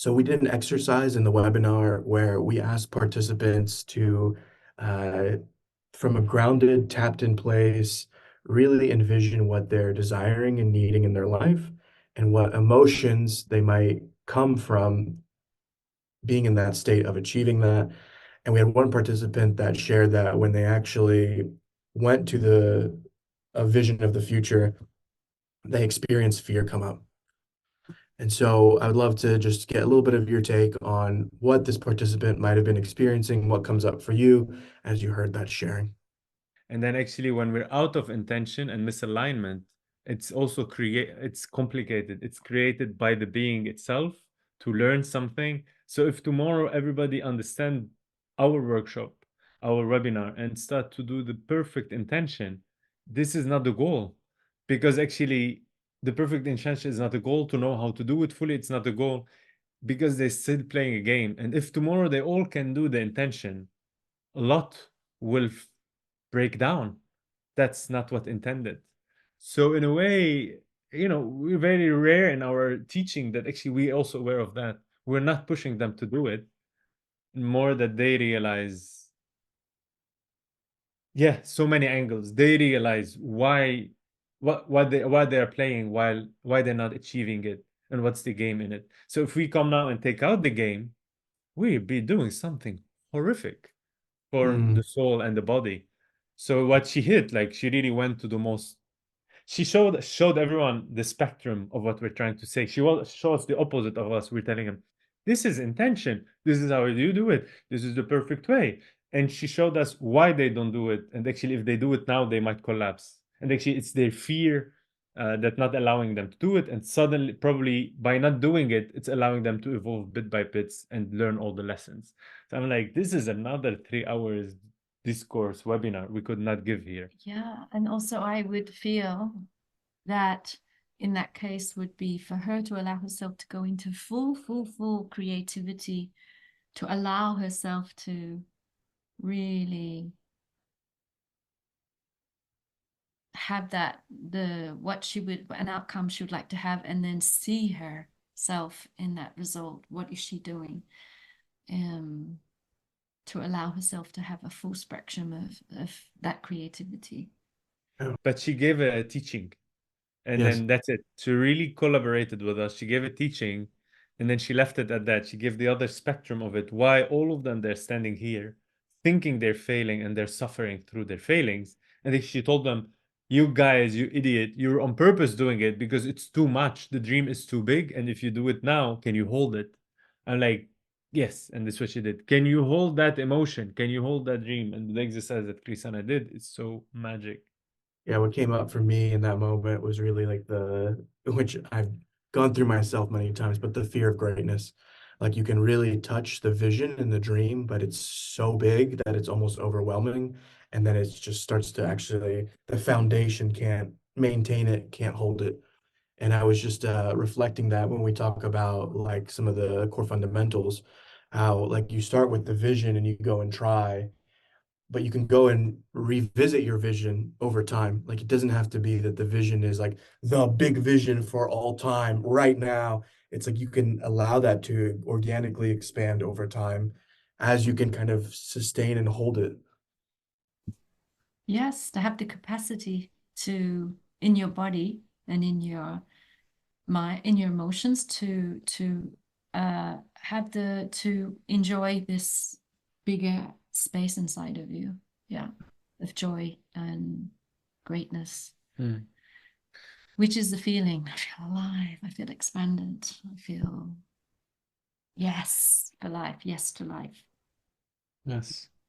So we did an exercise in the webinar where we asked participants to, uh, from a grounded, tapped in place, really envision what they're desiring and needing in their life and what emotions they might come from being in that state of achieving that. And we had one participant that shared that when they actually went to a vision of the future, they experienced fear come up. And so I would love to just get a little bit of your take on what this participant might have been experiencing, what comes up for you as you heard that sharing. And then actually when we're out of intention and misalignment, it's also it's complicated. It's created by the being itself to learn something. So if tomorrow everybody understand our workshop, our webinar, and start to do the perfect intention, this is not the goal. Because actually the perfect intention is not the goal. To know how to do it fully, it's not the goal, because they're still playing a game. And if tomorrow they all can do the intention, a lot will break down. That's not what intended. So in a way, we're very rare in our teaching that actually we also aware of that. We're not pushing them to do it, more that they realize, yeah, so many angles. They realize why they're playing, while why they're not achieving it, and what's the game in it. So if we come now and take out the game, we'd be doing something horrific for Mm, the soul and the body. So what she hit, like she really went to the most. She showed everyone the spectrum of what we're trying to say. She will show us the opposite of us. We're telling them, this is intention. This is how you do it. This is the perfect way. And she showed us why they don't do it. And actually, if they do it now, they might collapse. And actually, it's their fear that not allowing them to do it. And suddenly, probably by not doing it, it's allowing them to evolve bit by bits and learn all the lessons. So I'm like, this is another 3 hours discourse webinar we could not give here. Yeah, and also I would feel that in that case would be for her to allow herself to go into full creativity, to allow herself to really have that, what she would, an outcome she would like to have, and then see herself in that result. What is she doing? To allow herself to have a full spectrum of that creativity. yeah, But she gave a teaching, and yes. then that's it. She really collaborated with us. She gave a teaching, and then she left it at that. She gave the other spectrum of it. Why all of them they're standing here, thinking they're failing and they're suffering through their failings. And then she told them, "You guys, you idiot, you're on purpose doing it because it's too much. The dream is too big, and if you do it now, can you hold it?" I'm like, "Yes," and this is what she did. Can you hold that emotion? Can you hold that dream? And the exercise that Krisana did is so magic. Yeah, what came up for me in that moment was really like which I've gone through myself many times, but the fear of greatness. Like you can really touch the vision and the dream, but it's so big that it's almost overwhelming. And then it just starts to actually, the foundation can't maintain it, can't hold it. And I was just reflecting that when we talk about like some of the core fundamentals, how like you start with the vision and you go and try, but you can go and revisit your vision over time. Like it doesn't have to be that the vision is like the big vision for all time right now. It's like you can allow that to organically expand over time as you can kind of sustain and hold it. Yes, to have the capacity to, in your body and in your mind, in your emotions, to have the, to enjoy this bigger space inside of you. Yeah, of joy and greatness, Hmm. which is the feeling. I feel alive. I feel expanded. I feel yes for life. Yes to life. Yes.